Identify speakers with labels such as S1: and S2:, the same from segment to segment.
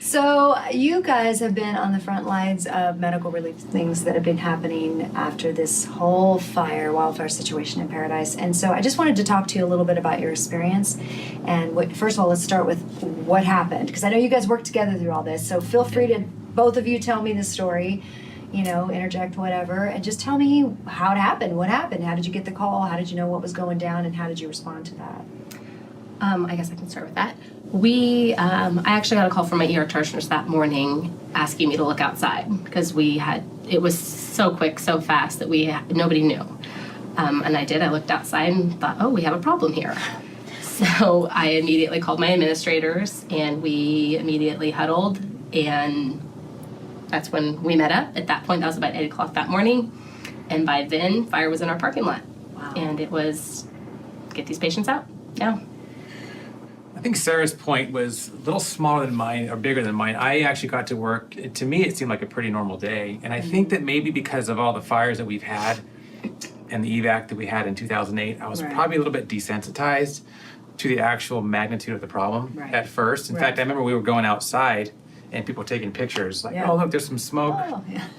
S1: So you guys have been on the front lines of medical relief things that have been happening after this whole wildfire situation in Paradise. And so I just wanted to talk to you a little bit about your experience. And first of all, let's start with what happened, because I know you guys worked together through all this. So feel free to, both of you, tell me the story, interject whatever, and just tell me how it happened, what happened, how did you get the call, how did you know what was going down, and how did you respond to that?
S2: I guess I can start with that. I actually got a call from my ER charge nurse that morning asking me to look outside because it was so quick, so fast that nobody knew. And I did. I looked outside and thought, oh, we have a problem here. So I immediately called my administrators and we immediately huddled, and that's when we met up. At that point, that was about 8 o'clock that morning. And by then, fire was in our parking lot.
S1: Wow.
S2: And it was get these patients out now.
S3: I think Sarah's point was a little smaller than mine or bigger than mine. I actually got to work. To me, it seemed like a pretty normal day. And I think that maybe because of all the fires that we've had and the evac that we had in 2008, I was probably a little bit desensitized to the actual magnitude of the problem at first. In fact, I remember we were going outside and people were taking pictures like, oh, look, there's some smoke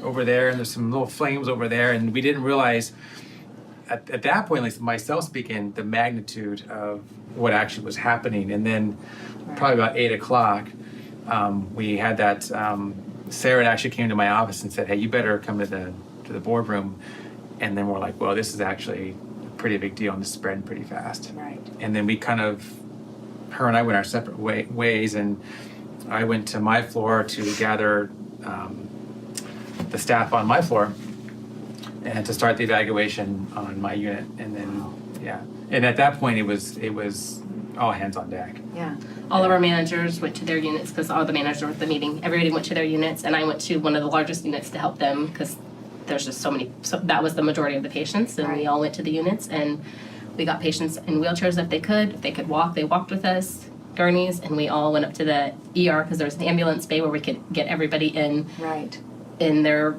S3: over there and there's some little flames over there. And we didn't realize at that point, at least myself speaking, the magnitude of what actually was happening. And then probably about 8 o'clock, we had that, Sarah actually came to my office and said, hey, you better come to the boardroom. And then we're like, well, this is actually a pretty big deal and this is spreading pretty fast.
S1: Right.
S3: And then we her and I went our separate ways, and I went to my floor to gather the staff on my floor and to start the evaluation on my unit. And then, and at that point it was all hands on deck.
S1: Yeah.
S2: All of our managers went to their units because all the managers were at the meeting. Everybody went to their units, and I went to one of the largest units to help them because there's just so many. So that was the majority of the patients, and we all went to the units, and we got patients in wheelchairs if they could. If they could walk, they walked with us, gurneys, and we all went up to the ER because there was an ambulance bay where we could get everybody in their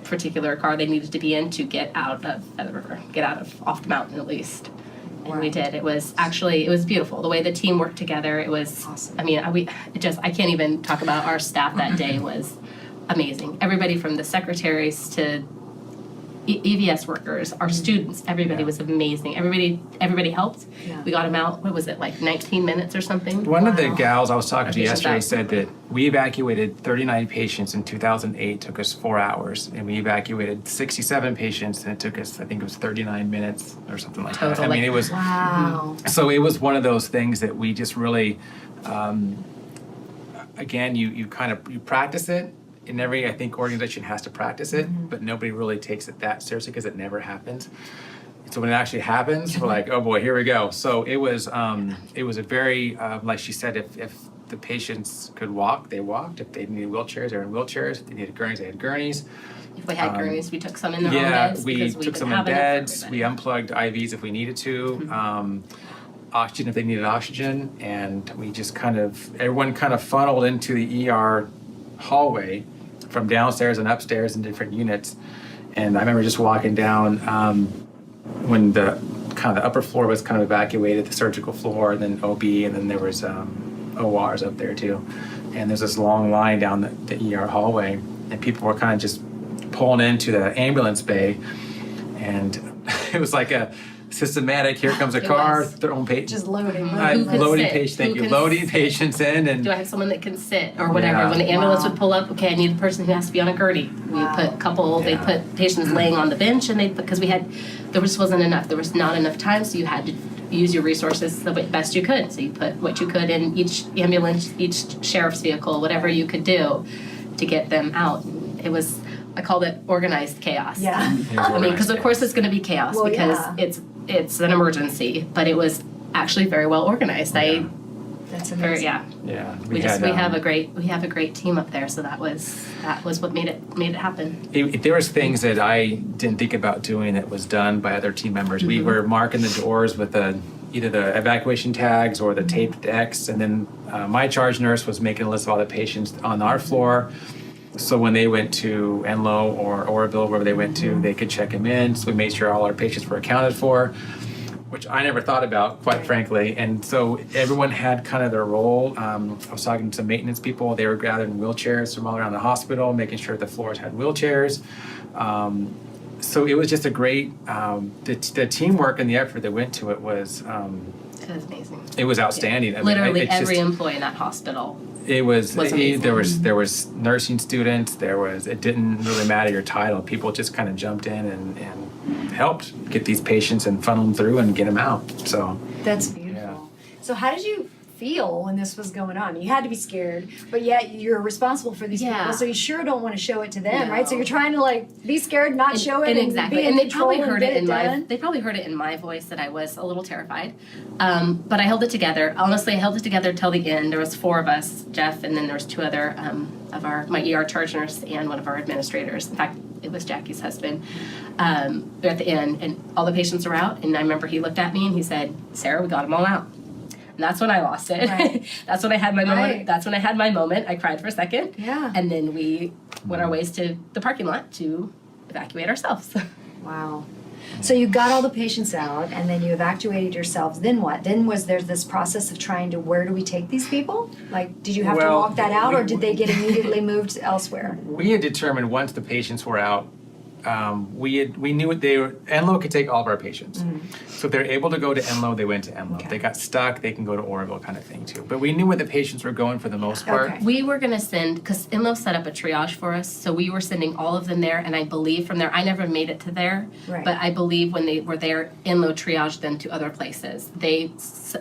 S2: particular car they needed to be in to get out of Feather River, off the mountain at least. And we did. It was beautiful. The way the team worked together, it was awesome. I mean, I can't even talk about our staff that day was amazing. Everybody from the secretaries to EVS workers, our students, everybody was amazing. Everybody helped. Yeah. We got them out, what was it, like 19 minutes or something?
S3: One of the gals I was talking to yesterday said that we evacuated 39 patients in 2008, took us 4 hours, and we evacuated 67 patients, and it took us, I think it was 39 minutes or something like that. I mean, it was, so it was one of those things that we just really, again, you practice it. And I think organization has to practice it, but nobody really takes it that seriously because it never happens. So when it actually happens, we're like, oh boy, here we go. So it was a very, like she said, if the patients could walk, they walked. If they needed wheelchairs, they were in wheelchairs. If they needed gurneys, they had gurneys.
S2: If we had gurneys, we took some in their own beds.
S3: We took some in beds. We unplugged IVs if we needed to. Oxygen if they needed oxygen. And we just everyone funneled into the ER hallway from downstairs and upstairs in different units. And I remember just walking down when the upper floor was evacuated, the surgical floor, and then OB, and then there was ORs up there too. And there's this long line down the ER hallway, and people were just pulling into the ambulance bay, and it was like a systematic, here comes a car, throwing patients.
S1: Just loading.
S3: Loading patients, thank you. Loading patients in. And
S2: do I have someone that can sit or whatever? When the ambulance would pull up, okay, I need a person who has to be on a gurney. We put a couple, they put patients laying on the bench, and because there just wasn't enough. There was not enough time, so you had to use your resources the best you could. So you put what you could in each ambulance, each sheriff's vehicle, whatever you could do to get them out. I called it organized chaos.
S1: Yeah.
S2: I mean, because of course it's going to be chaos it's an emergency, but it was actually very well organized.
S1: That's amazing.
S2: We have a great team up there, so that was what made it happen.
S3: There was things that I didn't think about doing that was done by other team members. We were marking the doors with either the evacuation tags or the taped X, and then my charge nurse was making a list of all the patients on our floor. So when they went to Enloe or Oroville, wherever they went to, they could check them in. So we made sure all our patients were accounted for. which I never thought about, quite frankly. And so everyone had kind of their role. I was talking to some maintenance people. They were gathering wheelchairs from all around the hospital, making sure the floors had wheelchairs. So it was just a great, the teamwork and the effort that went to it was
S2: It was amazing.
S3: it was outstanding. I mean,
S2: Literally
S3: it's
S2: every
S3: just,
S2: employee in that hospital.
S3: it was
S2: amazing.
S3: there was nursing students, it didn't really matter your title. People just kind of jumped in and helped get these patients and funnel them through and get them out. So
S1: That's beautiful. So how did you feel when this was going on? You had to be scared, but yet you're responsible for these
S2: Yeah.
S1: people, so you sure don't want to show it to them,
S2: No.
S1: right? So you're trying to like be scared, not show it, and
S2: exactly,
S1: be in
S2: and they
S1: control
S2: probably
S1: and
S2: heard
S1: get
S2: it in my
S1: done.
S2: they probably heard it in my voice that I was a little terrified, but I held it together. Honestly, I held it together till the end. There was 4 of us, Jeff, and then there was 2 other of my ER charge nurse and one of our administrators. In fact, it was Jackie's husband. At the end, and all the patients were out, and I remember he looked at me and he said, "Sarah, we got them all out." And that's when I lost it.
S1: Right.
S2: That's when I had my moment.
S1: Right.
S2: That's when I had my moment. I cried for a second.
S1: Yeah.
S2: And then we went our ways to the parking lot to evacuate ourselves.
S1: Wow. So you got all the patients out, and then you evacuated yourselves. Then what? Then there's this process of trying to, where do we take these people? Like, did you have to
S3: Well,
S1: walk that out, or did they get immediately moved elsewhere?
S3: we had determined once the patients were out, we knew what they were. Enloe could take all of our patients. So if they're able to go to Enloe, they went to Enloe.
S1: Okay.
S3: If they got stuck, they can go to Oroville, kind of thing too. But we knew where the patients were going for the most part.
S1: Okay.
S2: We were going to send, because Inlo set up a triage for us, so we were sending all of them there, and I believe from there, I never made it to there,
S1: Right.
S2: but I believe when they were there, Inlo triaged them to other places. They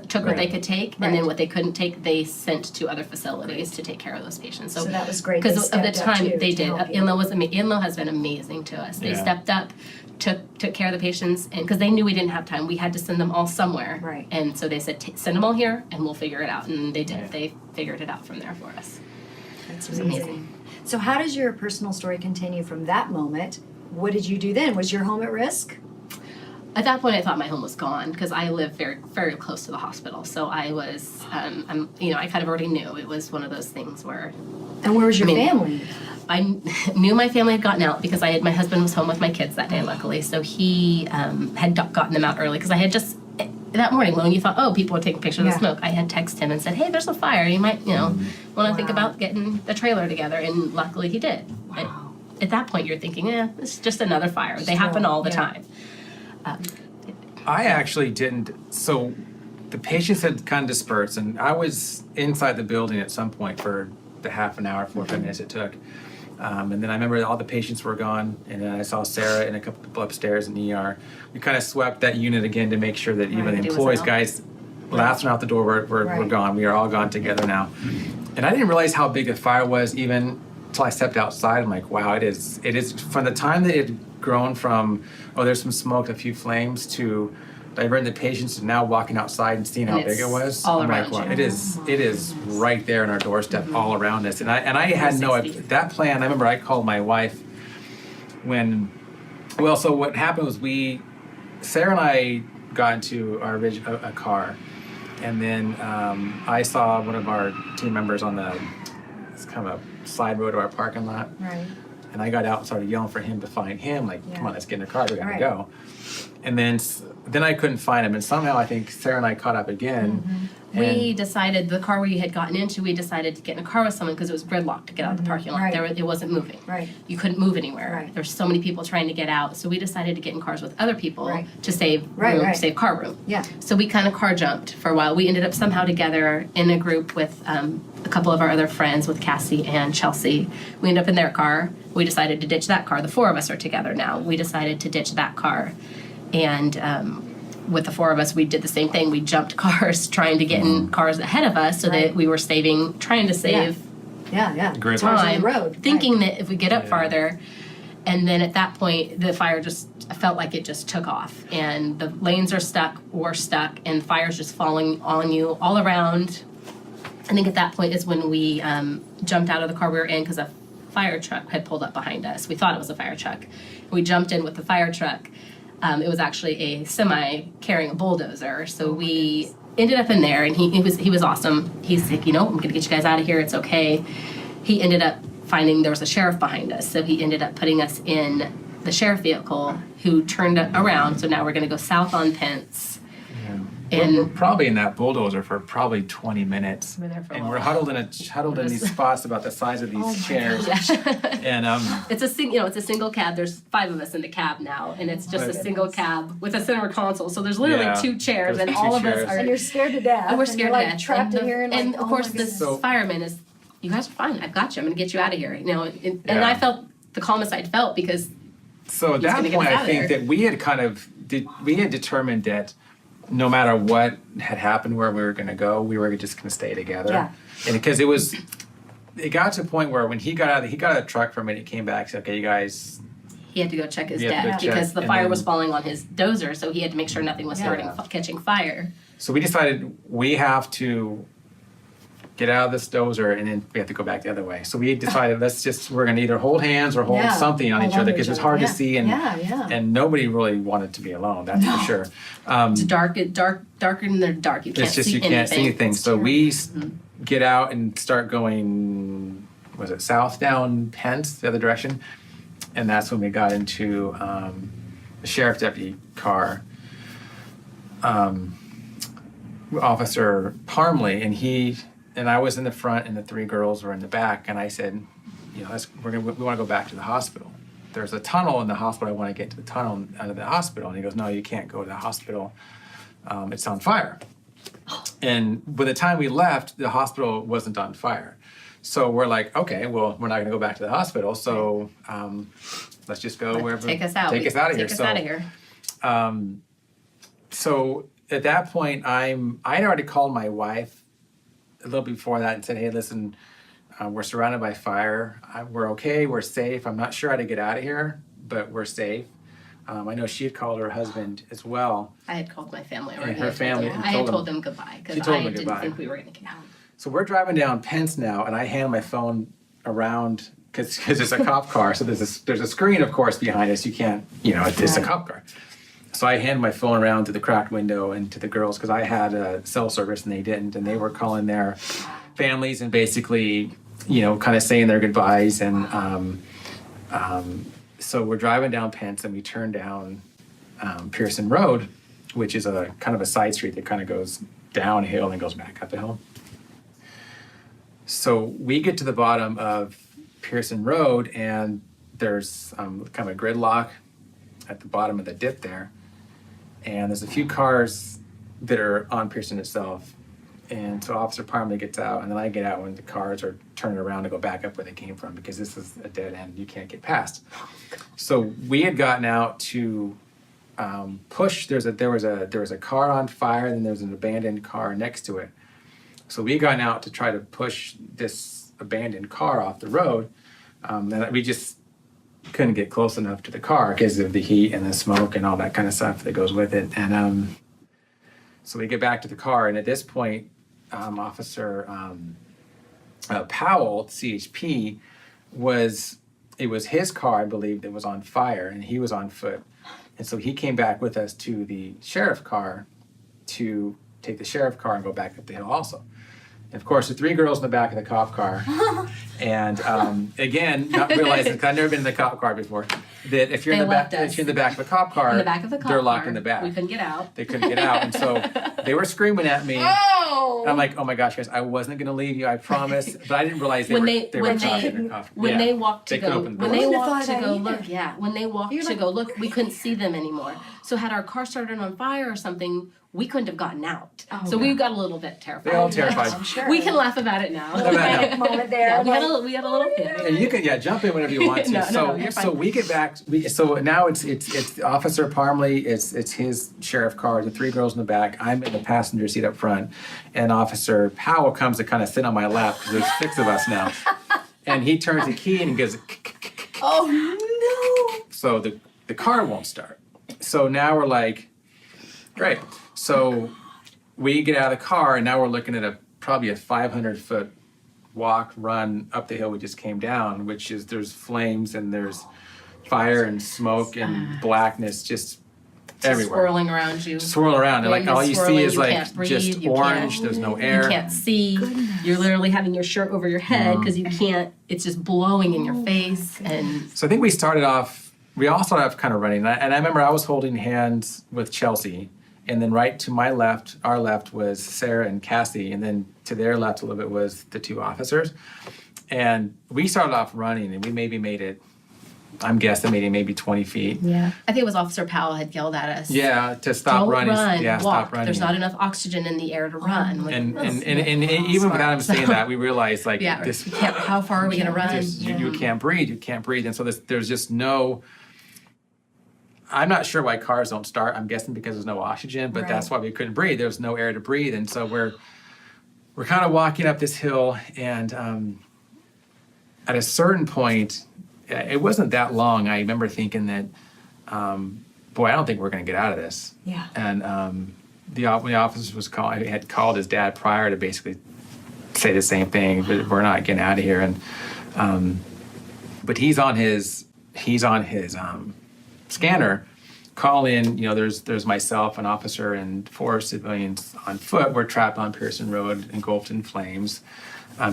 S2: took what they
S1: Right.
S2: could take,
S1: Right.
S2: and then what they couldn't take, they sent to other facilities to take care of those patients.
S1: So that was great. They
S2: Because of the
S1: stepped up,
S2: time
S1: too,
S2: they
S1: to
S2: did.
S1: help you.
S2: Inlo has been amazing to us. They
S3: Yeah.
S2: stepped up, took care of the patients, and because they knew we didn't have time, we had to send them all somewhere.
S1: Right.
S2: And so they said, send them all here, and we'll figure it out. And they did.
S3: Yeah.
S2: They figured it out from there for us.
S1: That's
S2: was
S1: amazing.
S2: amazing.
S1: So how does your personal story continue from that moment? What did you do then? Was your home at risk?
S2: At that point, I thought my home was gone because I live very, very close to the hospital. So I was, I kind of already knew it was one of those things where
S1: And where was your
S2: I mean,
S1: family?
S2: I knew my family had gotten out because my husband was home with my kids that day, luckily. So he had gotten them out early because I had just, that morning when you thought, oh, people would take a picture of
S1: Yeah.
S2: the smoke, I had texted him and said, hey, there's a fire. You might, want to think
S1: Wow.
S2: about getting the trailer together. And luckily he did.
S1: Wow.
S2: At that point, you're thinking, it's just another fire. They happen all the
S1: yeah.
S2: time.
S3: I actually didn't. So the patients had kind of dispersed, and I was inside the building at some point for the half an hour, 45 minutes it took. And then I remember all the patients were gone, and then I saw Sarah and a couple people upstairs in the ER. We kind of swept that unit again to make sure that even
S1: Right.
S3: the
S2: Everybody was
S3: employees,
S2: out.
S3: guys, last one out the door were
S1: Right.
S3: gone. We are all gone together now. And I didn't realize how big the fire was even until I stepped outside. I'm like, wow, it is from the time that it had grown from, oh, there's some smoke, a few flames, to diverting the patients to now walking outside and seeing
S2: And
S3: how big
S2: it's
S3: it was.
S2: all
S3: I'm
S2: around
S3: like, wow,
S2: you.
S3: it is right there on our doorstep, all around us. And I had no
S2: 360.
S3: that plan. I remember I called my wife when. Well, so what happened was Sarah and I got into a car, and then I saw one of our team members on it's kind of a side road to our parking lot.
S1: Right.
S3: And I got out and started yelling for him to find him, like, come
S1: Yeah.
S3: on, let's get in the car, we gotta
S1: Right.
S3: go. And then I couldn't find him, and somehow I think Sarah and I caught up again.
S1: Mm-hmm.
S2: We decided, the car we had gotten into, we decided to get in a car with someone because it was gridlocked to get out of the parking lot.
S1: Right.
S2: It wasn't moving.
S1: Right.
S2: You couldn't move anywhere.
S1: Right.
S2: There were so many people trying to get out. So we decided to get in cars with other people
S1: Right.
S2: to save
S1: Right,
S2: room,
S1: right.
S2: save car room.
S1: Yeah.
S2: So we kind of car jumped for a while. We ended up somehow together in a group with a couple of our other friends, with Cassie and Chelsea. We ended up in their car. We decided to ditch that car. The 4 of us are together now. We decided to ditch that car. And with the 4 of us, we did the same thing. We jumped cars trying to get in cars ahead of us so
S1: Right.
S2: that we were trying to save
S1: Yeah.
S3: Grid
S1: Cars on
S2: time,
S1: the road.
S2: thinking
S1: Right.
S2: that if we get up
S3: Yeah.
S2: farther, and then at that point, the fire I felt like it just took off, and the lanes are stuck, we're stuck, and fire's just falling on you all around. I think at that point is when we jumped out of the car we were in because a fire truck had pulled up behind us. We thought it was a fire truck. We jumped in with the fire truck. It was actually a semi carrying a bulldozer. So we ended up in there, and he was awesome. He's like, I'm going to get you guys out of here. It's okay. He ended up finding there was a sheriff behind us. So he ended up putting us in the sheriff vehicle, who turned around. So now we're going to go south on Pence. And
S3: we're probably in that bulldozer for probably 20 minutes.
S2: We're there for a
S3: and
S2: while.
S3: we're huddled in these spots about the size of these chairs. And
S2: it's a single cab. There's 5 of us in the cab now, and it's just a single cab with a center console. So there's literally 2 chairs,
S3: there's
S2: and
S3: 2
S2: all of us
S3: chairs.
S2: are.
S1: And you're scared to death.
S2: And we're
S1: and
S2: scared
S1: you're,
S2: to
S1: like,
S2: death.
S1: trapped in here,
S2: and
S1: like,
S2: of
S1: oh
S2: course
S1: my
S2: this
S1: goodness.
S2: fireman is, you guys are fine. I've got you. I'm going to get you out of here. And
S3: Yeah.
S2: I felt the calmest I'd felt because.
S3: So at
S2: He's
S3: that
S2: gonna get
S3: point,
S2: us out
S3: I
S2: of
S3: think
S2: there.
S3: that we had determined that no matter what had happened where we were going to go, we were just going to stay together.
S1: Yeah.
S3: And because it got to a point where when he got out of the truck for a minute, he came back, said, okay, you guys,
S2: He had to go check his
S3: He had to
S2: deck
S3: go check,
S2: because the
S3: and
S2: fire
S3: then-
S2: was falling on his dozer, so he had to make sure nothing was catching fire.
S3: so we decided we have to get out of this dozer and then we have to go back the other way. So we decided we're going to either hold hands or hold something on
S1: Hold
S3: each other
S1: to
S3: because
S1: each
S3: it's
S1: other.
S3: hard
S1: Yeah.
S3: to see and nobody really wanted to be alone, that's for sure.
S2: It's darker than the dark. You can't
S3: It's just
S2: see
S3: you can't see anything.
S2: It's
S3: So
S2: terrible.
S3: we get out and start going, was it south down Pence, the other direction? And that's when we got into the sheriff deputy car. Officer Parmley, and I was in the front and the 3 girls were in the back, and I said, we want to go back to the hospital. There's a tunnel in the hospital. I want to get to the tunnel out of the hospital. And he goes, no, you can't go to the hospital. It's on fire. And by the time we left, the hospital wasn't on fire. So we're like, okay, well, we're not going to go back to the hospital. So let's just go wherever.
S2: Take us out.
S3: Take us out of here.
S2: Take us out of here.
S3: So at that point, I'd already called my wife a little before that and said, hey, listen, we're surrounded by fire. We're okay. We're safe. I'm not sure how to get out of here, but we're safe. I know she had called her husband as well.
S2: I had called my family
S3: And
S2: already.
S3: her family
S2: I
S3: and
S2: had
S3: told
S2: told
S3: them-
S2: them goodbye
S3: She
S2: because
S3: told
S2: I
S3: them
S2: didn't
S3: goodbye.
S2: think we were going to get out.
S3: So we're driving down Pence now, and I hand my phone around because it's a cop car. So there's a screen, of course, behind us. You can't, it's a cop car. So I hand my phone around to the cracked window and to the girls because I had a cell service and they didn't, and they were calling their families and basically, kind of saying their goodbyes. And so we're driving down Pence and we turn down Pearson Road, which is a kind of a side street that kind of goes downhill and goes back up the hill. So we get to the bottom of Pearson Road and there's kind of a gridlock at the bottom of the dip there. And there's a few cars that are on Pearson itself. And so Officer Parmley gets out and then I get out when the cars are turning around to go back up where they came from because this is a dead end you can't get past. So we had gotten out to push. There was a car on fire and then there was an abandoned car next to it. So we got out to try to push this abandoned car off the road. And we just couldn't get close enough to the car because of the heat and the smoke and all that kind of stuff that goes with it. And so we get back to the car, and at this point, Officer Powell, CHP, it was his car, I believe, that was on fire, and he was on foot. And so he came back with us to the sheriff car to take the sheriff car and go back up the hill also. And of course, the 3 girls in the back of the cop car. And again, not realizing, because I've never been in the cop car before, that if you're in the back of a cop car,
S2: In the back of the car,
S3: they're locked in the back.
S2: We couldn't get out.
S3: They couldn't get out. And so they were screaming at me.
S2: Oh!
S3: I'm like, oh my gosh, guys, I wasn't going to leave you, I promise. But I didn't realize they were talking in the cop.
S2: When they walked to
S3: They couldn't
S2: go,
S3: open the
S2: when
S3: doors.
S2: they
S1: Wouldn't have
S2: walked to
S1: thought
S2: go
S1: that
S2: look,
S1: either.
S2: when they walked to go look, we couldn't see them anymore. So had our car started on fire or something, we couldn't have gotten out. So we got a little bit terrified.
S3: They all terrified.
S1: I'm sure.
S2: We can laugh about it now.
S1: Panic moment there.
S2: Yeah,
S1: like,
S2: we had a little panic.
S3: And you can jump in whenever you want to.
S2: No, you're fine.
S3: So we get back. So now it's Officer Parmley. It's his sheriff car. The 3 girls in the back. I'm in the passenger seat up front, and Officer Powell comes to kind of sit on my lap because there's 6 of us now. And he turns the key and he goes.
S1: oh
S3: So the car won't start. So now we're like, great. So we get out of the car and now we're looking at probably a 500-foot walk, run up the hill we just came down, which is there's flames and there's fire and smoke and blackness just everywhere.
S2: Swirling around you.
S3: Swirl around. And like
S2: Wind
S3: all
S2: is
S3: you see
S2: swirling,
S3: is
S2: you
S3: like
S2: can't breathe,
S3: just
S2: you
S3: orange.
S2: can't-
S3: There's no air.
S2: You can't see. You're literally having your shirt over your head because you can't. It's just blowing in your face. And
S3: So I think we all started off kind of running. And I remember I was holding hands with Chelsea And then right to my left, our left, was Sarah and Cassie. And then to their left a little bit was the two officers. And we started off running, and we maybe made it, I'm guesstimating maybe 20 feet.
S2: Yeah. I think it was Officer Powell had yelled at us.
S3: Yeah, to stop
S2: Don't
S3: running.
S2: run,
S3: Yeah,
S2: walk.
S3: stop running.
S2: There's not enough oxygen in the air to run. Like,
S3: And
S2: that's-
S3: even without him saying that, we realized like
S2: yeah,
S3: this.
S2: how far are we going to run?
S3: You can't breathe. You can't breathe. And so there's just no. I'm not sure why cars don't start. I'm guessing because there's no oxygen, but that's why we couldn't breathe. There's no air to breathe, and so we're kind of walking up this hill, and at a certain point, it wasn't that long. I remember thinking that, boy, I don't think we're going to get out of this.
S1: Yeah.
S3: And the officer had called his dad prior to basically say the same thing. But we're not getting out of here. And but he's on his scanner. Call in. There's myself, an officer, and 4 civilians on foot. We're trapped on Pearson Road, engulfed in flames.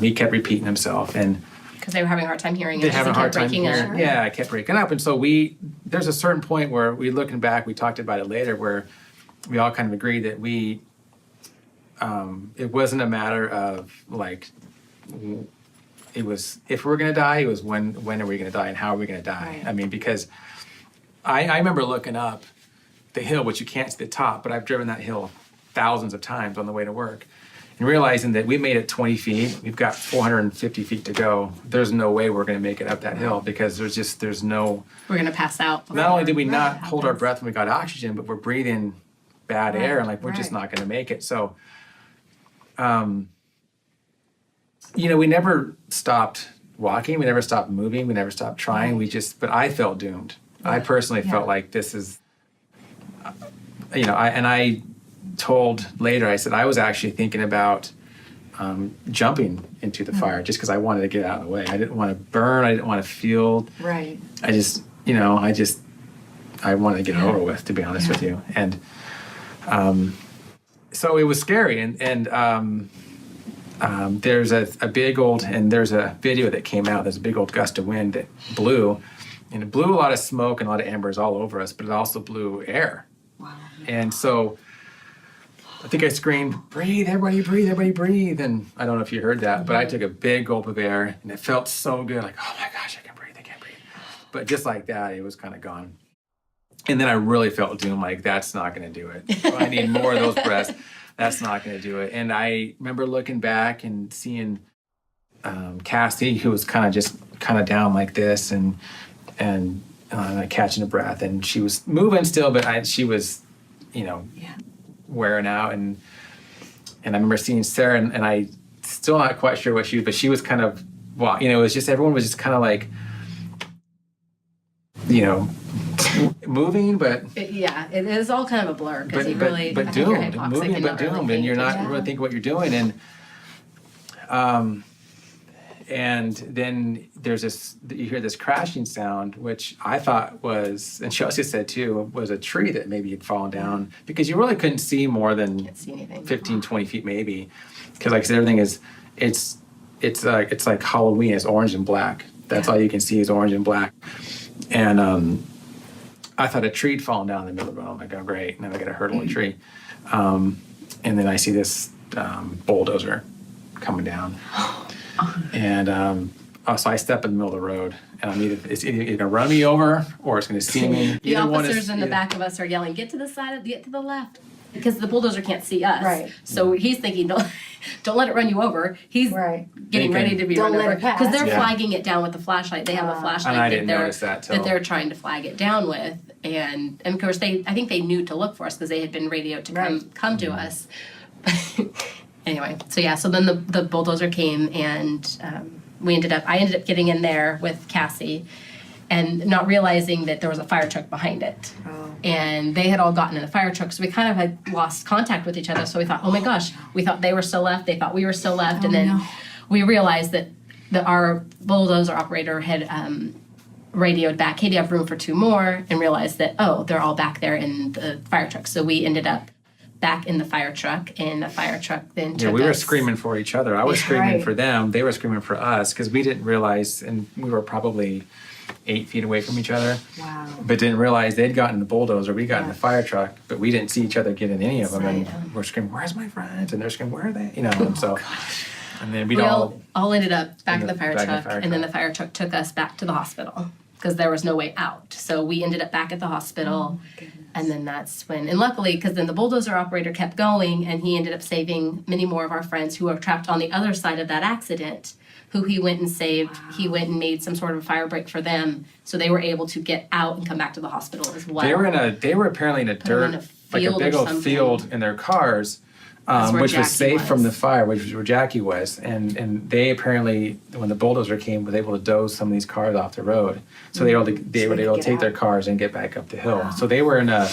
S3: He kept repeating himself, and
S2: Because they were having a hard time hearing
S3: they
S2: us.
S3: have a
S2: It
S3: hard
S2: kept
S3: time
S2: breaking
S3: hearing.
S2: up.
S3: Yeah, it kept breaking up, and so there's a certain point where looking back, we talked about it later, where we all kind of agreed that it wasn't a matter of like, it was if we're going to die, it was when are we going to die and how are we going to die?
S1: Right.
S3: I mean, because I remember looking up the hill, which you can't see the top, but I've driven that hill thousands of times on the way to work. And realizing that we made it 20 feet, we've got 450 feet to go. There's no way we're going to make it up that hill because there's no.
S2: We're going to pass out.
S3: Not only did we not hold our breath when we got oxygen, but we're breathing bad air, and like we're just not going to make it. So, we never stopped walking, we never stopped moving, we never stopped trying. But I felt doomed. I personally felt like this is, I told later, I said I was actually thinking about jumping into the fire just because I wanted to get out of the way. I didn't want to burn. I didn't want to feel.
S1: Right.
S3: I just, I wanted to get it over with, to be honest with you. And so it was scary. And there's a big old, and there's a video that came out. There's a big old gust of wind that blew, and it blew a lot of smoke and a lot of embers all over us, but it also blew air.
S1: Wow.
S3: And so I think I screamed, breathe, everybody breathe, everybody breathe. And I don't know if you heard that, but I took a big gulp of air and it felt so good. Like, oh my gosh, I can breathe. But just like that, it was kind of gone. And then I really felt doomed, like that's not going to do it. I need more of those breaths. That's not going to do it. And I remember looking back and seeing Cassie, who was kind of down like this and catching a breath. And she was moving still, but she was, wearing out. And I remember seeing Sarah, and I still not quite sure what she was, but she was kind of, it was just, everyone was just kind of like, moving, but
S2: It is all kind of a blur because you really,
S3: but
S2: I think you're
S3: doomed,
S2: hypoxic
S3: moving
S2: and
S3: but
S2: not really
S3: doomed, and
S2: paying
S3: you're not
S2: attention.
S3: really thinking what you're doing, and then there's this, you hear this crashing sound, which I thought was, and Chelsea said too, was a tree that maybe had fallen down, because you really couldn't see more than
S2: Can't see anything.
S3: 15, 20 feet maybe, because like I said, everything is, it's like Halloween, it's orange and black. That's all you can see is orange and black. And I thought a tree had fallen down in the middle of the road. I'm like, oh great, now I gotta hurdle a tree. And then I see this bulldozer coming down. And so I step in the middle of the road, and it's either gonna run me over or it's gonna see me.
S2: The officers in the back of us are yelling, get to the side, get to the left. Because the bulldozer can't see us.
S1: Right.
S2: So he's thinking, don't let it run you over. He's getting ready to be
S1: Don't
S2: run
S1: let
S2: over.
S1: it pass.
S2: Because they're
S3: Yeah.
S2: flagging it down with the flashlight. They have a
S3: And I
S2: flashlight
S3: didn't notice that till-
S2: they're trying to flag it down with. And of course, I think they knew to look for us because they had been radioed to come to us. Anyway, so then the bulldozer came, and I ended up getting in there with Cassie and not realizing that there was a fire truck behind it.
S1: Oh.
S2: And they had all gotten in the fire truck, so we kind of had lost contact with each other. So we thought, oh my gosh, we thought they were still left, they thought we were still left, and then we realized that our bulldozer operator had radioed back, hey, do you have room for 2 more? And realized that, they're all back there in the fire truck. So we ended up back in the fire truck, and the fire truck then took
S3: we were
S2: us.
S3: screaming for each other. I was screaming
S1: Right.
S3: for them. They were screaming for us because we didn't realize, and we were probably 8 feet away from each other.
S1: Wow.
S3: But didn't realize they'd gotten in the bulldozer, we got in the fire truck, but we didn't see each other get in any of them.
S1: Right.
S3: And we're screaming, "Where's my friends?" And they're screaming, "Where are they?" You know, and so, and then
S2: We all ended up back in the fire truck, and then
S3: truck.
S2: the fire truck took us back to the hospital because there was no way out. So we ended up back at the hospital, and then that's when, and luckily, because then the bulldozer operator kept going, and he ended up saving many more of our friends who were trapped on the other side of that accident, who he went and saved. Wow. He went and made some sort of a fire break for them, so they were able to get out and come back to the hospital as well.
S3: They were apparently in a dirt, like a big old field in their cars, which was safe from the fire, which was where Jackie was. And they apparently, when the bulldozer came, was able to doze some of these cars off the road. So they were able to take their cars and get back up the hill. Wow. So they were in a,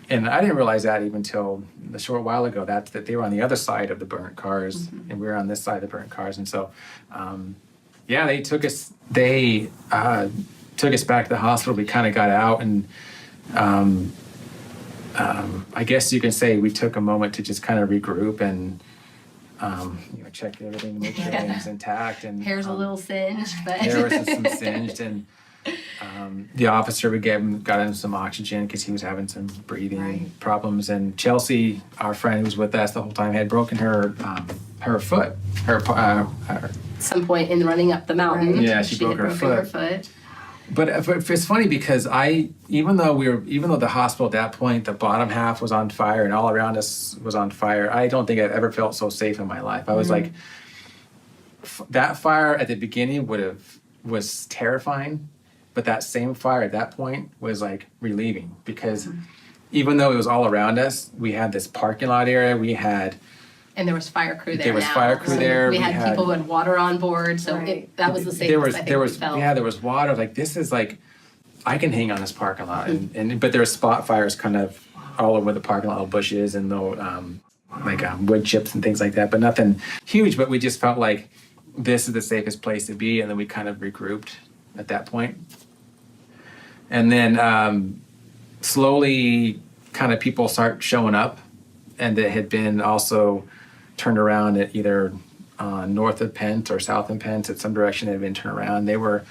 S3: and I didn't realize that even until a short while ago, that they were on the other side of the burnt cars, and we were on this side of the burnt cars. And so, they took us back to the hospital. We kind of got out, and I guess you can say we took a moment to just kind of regroup and check everything to make sure everything's intact. And
S2: hair's a little singed, but
S3: hair was some singed, and the officer got him some oxygen because he was having some breathing problems. And Chelsea, our friend who was with us the whole time, had broken her foot.
S2: At some point in running up the mountain,
S3: yeah, she broke her foot. But it's funny because even though the hospital at that point, the bottom half was on fire and all around us was on fire, I don't think I've ever felt so safe in my life. I was like, that fire at the beginning was terrifying, but that same fire at that point was like relieving, because even though it was all around us, we had this parking lot area,
S2: and there was fire crew there.
S3: There was fire crew there.
S2: We had people who had water on board, so that was the safest.
S3: There was water. Like, this is like, I can hang on this parking lot, but there were spot fires kind of all over the parking lot, bushes and wood chips and things like that, but nothing huge. But we just felt like this is the safest place to be, and then we kind of regrouped at that point. And then slowly, kind of people start showing up, and that had been also turned around at either north of Pence or south of Pence, at some direction they had been turned around. They were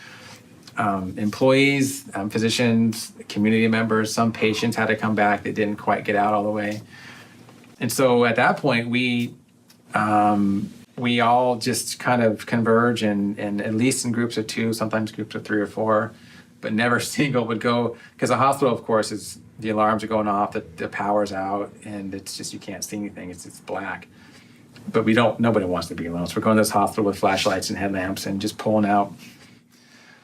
S3: employees, physicians, community members. Some patients had to come back that didn't quite get out all the way. And so at that point, we all just kind of converge, and at least in groups of 2, sometimes groups of 3 or 4, but never single would go, because the hospital, of course, is the alarms are going off, the power's out, and it's just, you can't see anything. It's black. But nobody wants to be alone. So we're going to this hospital with flashlights and headlamps and just pulling out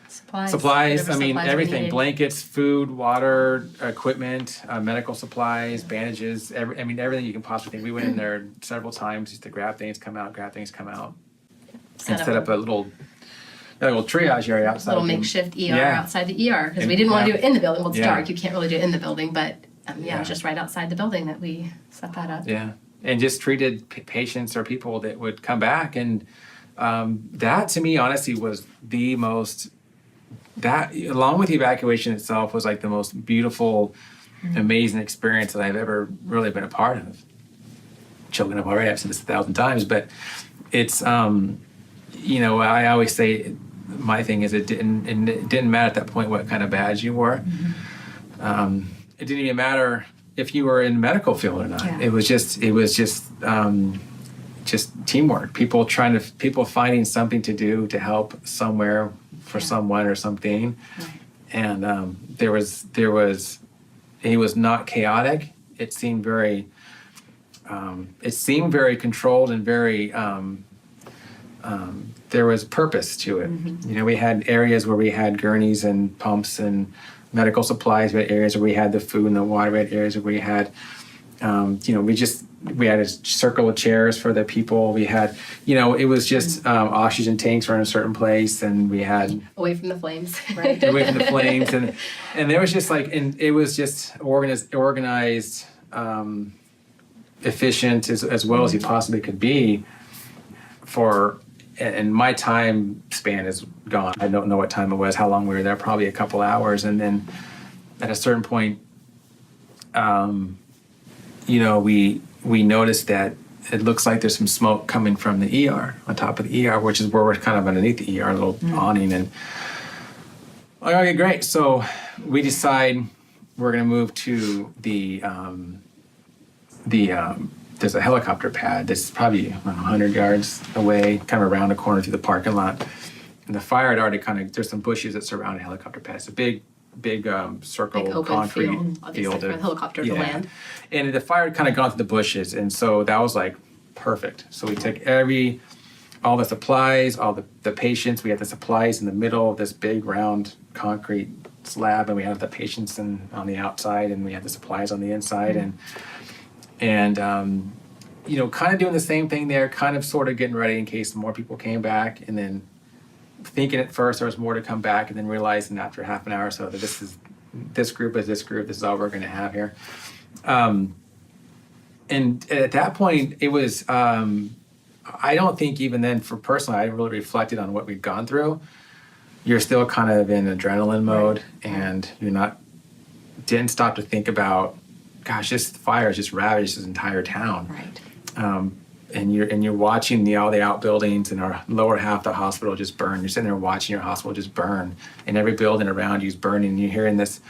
S3: supplies. I mean, everything: blankets, food, water, equipment, medical supplies, bandages. Everything you can possibly think. We went in there several times just to grab things, come out, and set up a little triage area outside.
S2: Little makeshift ER outside the ER, because we didn't want to do it in the building. Well, it's dark. You can't really do it in the building, but it was just right outside the building that we set that up.
S3: Yeah. And just treated patients or people that would come back. And that, to me, honestly, was the most, that, along with the evacuation itself, was like the most beautiful, amazing experience that I've ever really been a part of. Choking up already, I've said this 1,000 times, but it's, I always say, my thing is, it didn't matter at that point what kind of badge you wore. It didn't even matter if you were in the medical field or not. Yeah. It was just teamwork. People finding something to do to help somewhere for someone or something. Right. And it was not chaotic. It seemed very controlled and very, there was purpose to it. Mm-hmm. We had areas where we had gurneys and pumps and medical supplies. We had areas where we had the food and the water. We had areas where we had, we had a circle of chairs for the people. We had, it was just oxygen tanks were in a certain place, and we had
S2: away from the flames,
S3: right? Away from the flames, and there was just and it was just organized, efficient as well as you possibly could be. And my time span is gone. I don't know what time it was, how long we were there, probably a couple hours. And then at a certain point, we noticed that it looks like there's some smoke coming from the ER, on top of the ER, which is where we're kind of underneath the ER, a little awning. And Okay, great. So we decide we're going to move to there's a helicopter pad that's probably 100 yards away, kind of around the corner through the parking lot. And the fire had already there's some bushes that surround the helicopter pad. It's a big circle
S2: Like open
S3: concrete
S2: field, obviously, for the helicopter to land.
S3: And the fire had kind of gone through the bushes, and so that was like perfect. So we took all the supplies, all the patients. We had the supplies in the middle of this big round concrete slab, and we had the patients on the outside, and we had the supplies on the inside, and kind of doing the same thing there, kind of sort of getting ready in case more people came back, and then thinking at first there was more to come back, and then realizing after half an hour or so that this group is all we're going to have here. And at that point, it was, I don't think even then, for personally, I really reflected on what we'd gone through. You're still kind of in adrenaline mode, and didn't stop to think about, gosh, this fire has just ravaged this entire town.
S1: Right.
S3: And you're watching all the outbuildings and our lower half of the hospital just burn. You're sitting there watching your hospital just burn, and every building around you is burning. And you're hearing this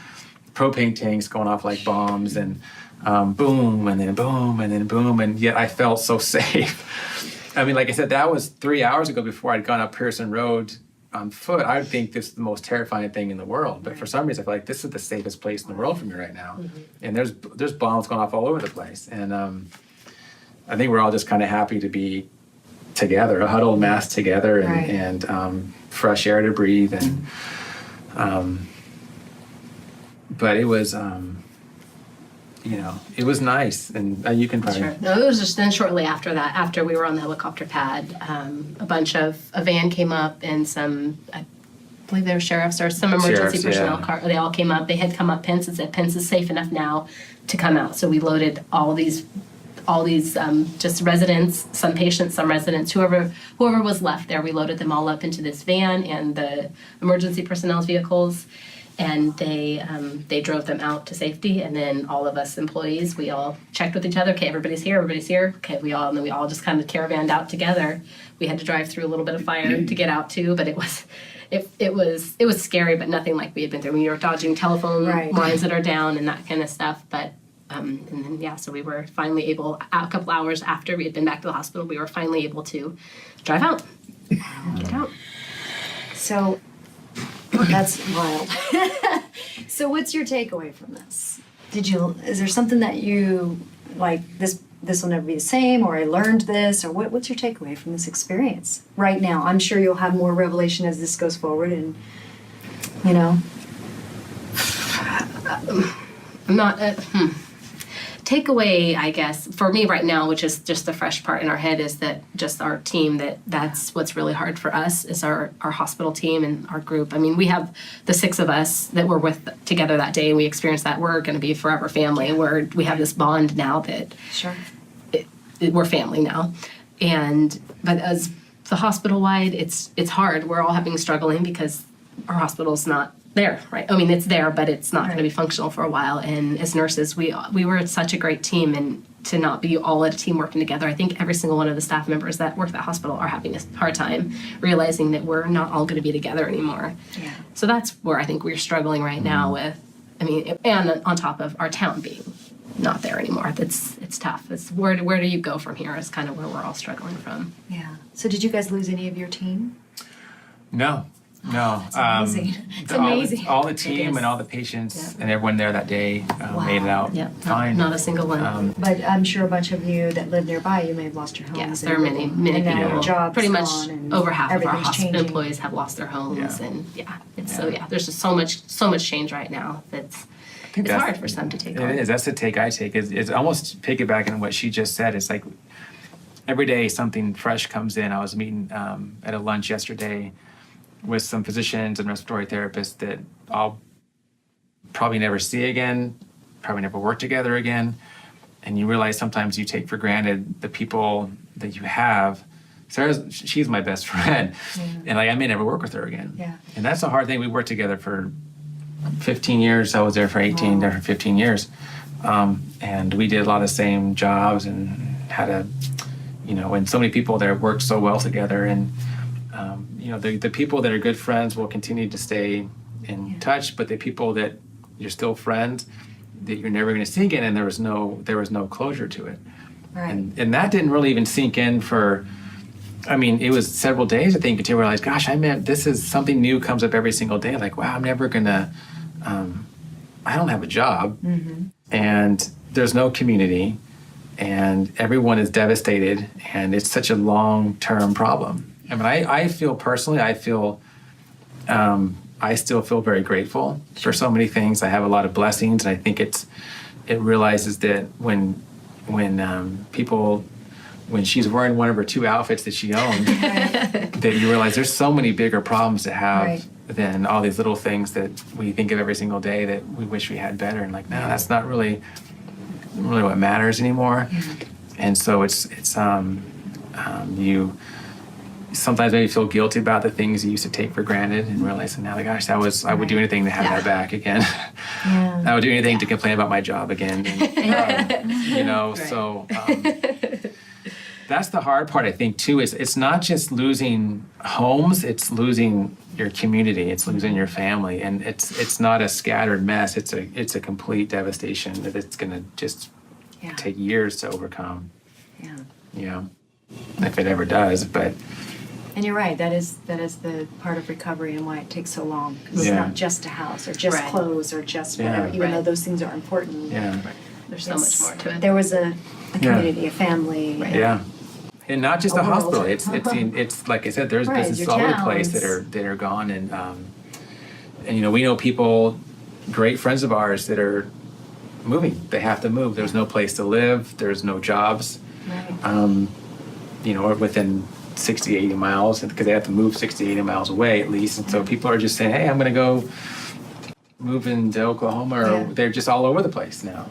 S3: propane tanks going off like bombs, and boom, and then boom, and then boom, and yet I felt so safe. I mean, like I said, that was 3 hours ago before I'd gone up Pearson Road on foot. I would think this is the most terrifying thing in the world, but for some reason I feel like this is the safest place in the world for me right now. And there's bombs going off all over the place, and I think we're all just kind of happy to be together, a huddled mass together, and fresh air to breathe, and but it was it was nice, and you can probably...
S2: Sure. No, it was just then shortly after that, after we were on the helicopter pad, a van came up, and I believe they were sheriffs or some emergency personnel car. They all came up. They had come up. Pence and said, Pence is safe enough now to come out. So we loaded all these just residents, some patients, some residents, whoever was left there. We loaded them all up into this van and the emergency personnel's vehicles, and they drove them out to safety. And then all of us employees, we all checked with each other. Okay, everybody's here. Okay, and then we all just kind of caravanned out together. We had to drive through a little bit of fire to get out too, but it was scary, but nothing like we had been through. We were dodging telephone lines that are down and that kind of stuff, but. And then, so we were finally able, a couple hours after we had been back to the hospital, we were finally able to drive out, get out.
S1: So, that's wild. So what's your takeaway from this? Is there something that you, like, this will never be the same, or I learned this, or what's your takeaway from this experience right now? I'm sure you'll have more revelation as this goes forward, and,
S2: I'm not... Takeaway, I guess, for me right now, which is just the fresh part in our head, is that just our team, that's what's really hard for us, is our hospital team and our group. I mean, we have the 6 of us that were together that day, and we experienced that. We're going to be forever family. We have this bond now that we're family now. But as the hospital-wide, it's hard. We're all struggling because our hospital's not there, right? I mean, it's there, but it's not going to be functional for a while. And as nurses, we were such a great team, and to not be all at a team working together, I think every single one of the staff members that work at the hospital are having a hard time realizing that we're not all going to be together anymore. Yeah. So that's where I think we're struggling right now with, and on top of our town being not there anymore. It's tough. It's where do you go from here is kind of where we're all struggling from.
S1: Yeah. So did you guys lose any of your team?
S3: No.
S1: It's amazing. It's amazing.
S3: All the team and all the patients and everyone there that day made it out fine.
S2: Not a single one.
S1: But I'm sure a bunch of you that live nearby, you may have lost your homes.
S2: Yes, there are many people.
S1: Jobs
S2: pretty much over half of our
S1: hospital
S2: employees have lost their homes, and there's just so much change right now that's. It's hard for some to take on.
S3: It is. That's the take I take. Is almost piggybacking on what she just said. It's like every day something fresh comes in. I was meeting at a lunch yesterday with some physicians and respiratory therapists that I'll probably never see again, probably never work together again. And you realize sometimes you take for granted the people that you have. She's my best friend. Yeah. And I may never work with her again.
S1: Yeah.
S3: And that's a hard thing. We worked together for 15 years. I was there for 18, there for 15 years. And we did a lot of the same jobs and had and so many people there worked so well together. And the people that are good friends will continue to stay in touch, but the people that you're still friends that you're never going to see again, and there was no closure to it.
S1: Right.
S3: And that didn't really even sink in for, I mean, it was several days, I think, until I realized, gosh, this is something new comes up every single day. Like, wow, I'm never going to, I don't have a job, and there's no community, and everyone is devastated, and it's such a long-term problem. I mean, I feel personally, I still feel very grateful for so many things. I have a lot of blessings, and I think it realizes that when she's wearing one of her 2 outfits that she owned, that you realize there's so many bigger problems to have than all these little things that we think of every single day that we wish we had better. And like, no, that's not really what matters anymore. And so it's you sometimes maybe feel guilty about the things you used to take for granted, and realizing now, like, gosh, I would do anything to have that back again. I would do anything to complain about my job again. And, so that's the hard part, I think, too, is it's not just losing homes, it's losing your community, it's losing your family, and it's not a scattered mess, it's a complete devastation that it's going to just take years to overcome. If it ever does, but...
S1: And you're right, that is the part of recovery and why it takes so long. 'Cause it's not just a house or just clothes or just whatever, even though those things are important.
S2: There's so much more to it.
S1: There was a community, a family.
S3: And not just a hospital.
S1: world.
S3: It's like I said, there's businesses all over the place that are gone, and we know people, great friends of ours, that are moving. They have to move. There's no place to live. There's no jobs. Or within 60, 80 miles, because they have to move 60, 80 miles away at least. And so people are just saying, hey, I'm going to go move into Oklahoma, or they're just all over the place now.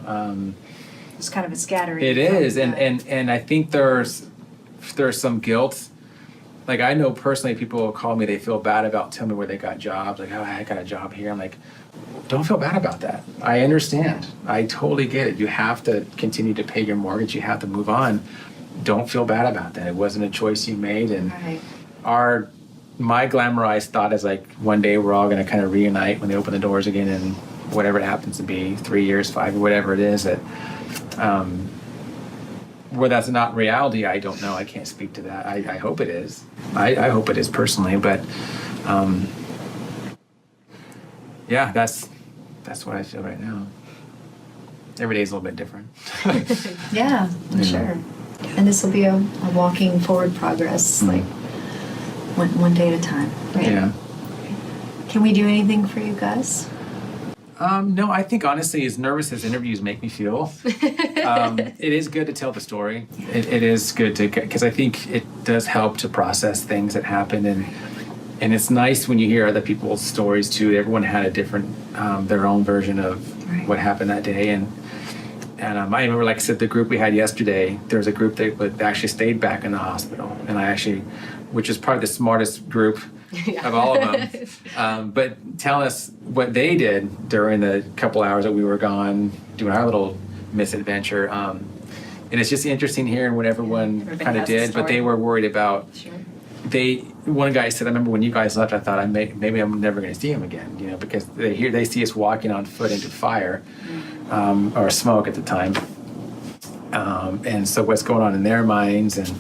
S1: It's kind of a scattering.
S3: It is, and I think there's some guilt. Like, I know personally, people will call me, they feel bad about telling me where they got jobs. Like, oh, I got a job here. I'm like, don't feel bad about that. I understand. I totally get it. You have to continue to pay your mortgage. You have to move on. Don't feel bad about that. It wasn't a choice you made. And my glamorized thought is, like, one day we're all going to kind of reunite when they open the doors again, and whatever it happens to be, 3 years, 5, or whatever it is, that where that's not reality, I don't know. I can't speak to that. I hope it is. I hope it is personally, but that's what I feel right now. Every day is a little bit different.
S1: I'm sure. And this will be a walking forward progress, like one day at a time, right? Can we do anything for you guys?
S3: No, I think honestly, as nervous as interviews make me feel, it is good to tell the story. It is good because I think it does help to process things that happen, and it's nice when you hear other people's stories too. Everyone had a different, their own version of what happened that day, and I remember, like I said, the group we had yesterday, there was a group that actually stayed back in the hospital, and which is probably the smartest group of all of them. But tell us what they did during the couple hours that we were gone doing our little misadventure. And it's just interesting hearing what everyone kind of did, but they were worried about. One guy said, I remember when you guys left, I thought maybe I'm never going to see him again, because they see us walking on foot into fire, or smoke at the time. And so what's going on in their minds, and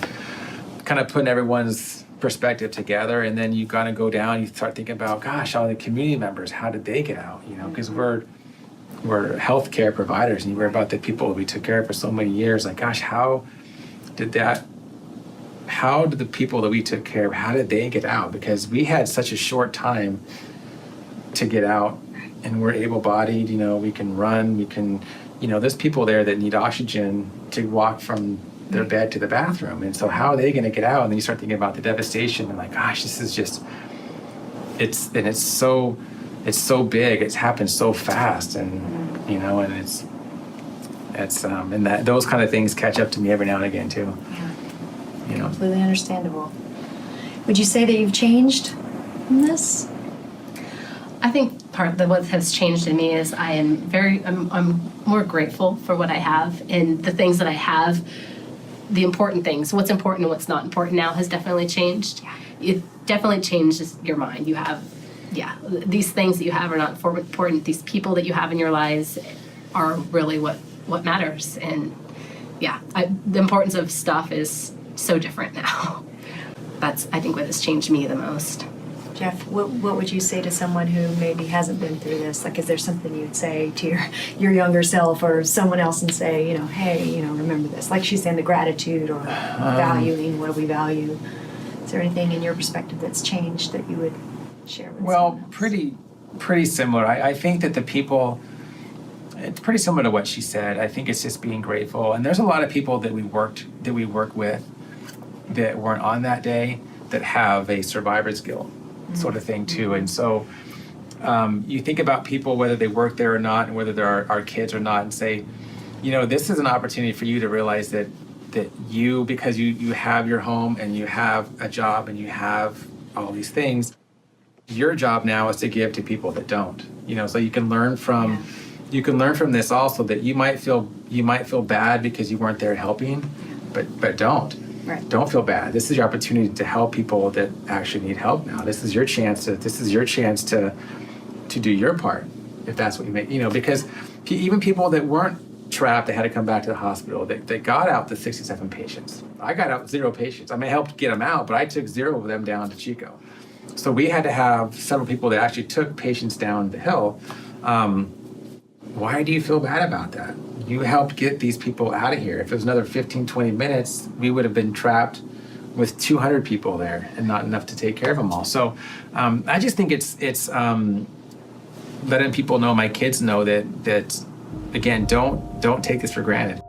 S3: kind of putting everyone's perspective together, and then you kind of go down, you start thinking about, gosh, all the community members, how did they get out? Because we're healthcare providers, and you worry about the people we took care of for so many years. Like, gosh, how did the people that we took care of, how did they get out? Because we had such a short time to get out, and we're able-bodied, we can run, we can, there's people there that need oxygen to walk from their bed to the bathroom. And so how are they going to get out? And then you start thinking about the devastation, and like, gosh, this is just, it's so big, it's happened so fast, and, and it's and that those kind of things catch up to me every now and again too.
S1: Completely understandable. Would you say that you've changed in this?
S2: I think part of what has changed in me is I'm more grateful for what I have, and the things that I have, the important things. What's important and what's not important now has definitely changed. It definitely changes your mind. You have these things that you have are not important. These people that you have in your lives are really what matters. And the importance of stuff is so different now. That's, I think, what has changed me the most.
S1: Jeff, what would you say to someone who maybe hasn't been through this? Like, is there something you'd say to your younger self or someone else and say, hey, remember this? Like she's saying, the gratitude or valuing, what do we value? Is there anything in your perspective that's changed that you would share with someone else?
S3: Pretty similar. I think that the people, it's pretty similar to what she said. I think it's just being grateful. And there's a lot of people that we work with that weren't on that day that have a survivor's guilt sort of thing too. And so you think about people, whether they work there or not, and whether they're our kids or not, and say, this is an opportunity for you to realize that you, because you have your home and you have a job and you have all these things, your job now is to give to people that don't. So you can learn from this also, that you might feel bad because you weren't there helping, but don't.
S1: Right.
S3: Don't feel bad. This is your opportunity to help people that actually need help now. This is your chance to do your part, if that's what you make. Because even people that weren't trapped, they had to come back to the hospital. They got out the 67 patients. I got out 0 patients. I helped get them out, but I took 0 of them down to Chico. So we had to have several people that actually took patients down the hill. Why do you feel bad about that? You helped get these people out of here. If it was another 15, 20 minutes, we would have been trapped with 200 people there and not enough to take care of them all. So I just think it's letting people know, my kids know that again, don't take this for granted.